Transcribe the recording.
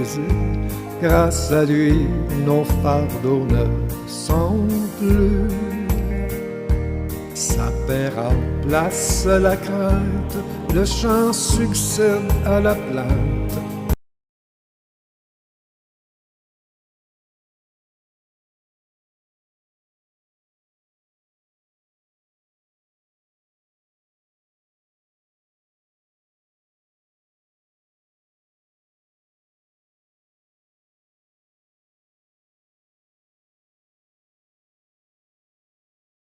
baiser. Grâce à lui, nos fardeaux ne sont plus. Sa paix remplace la crainte, le chant succède à la plainte.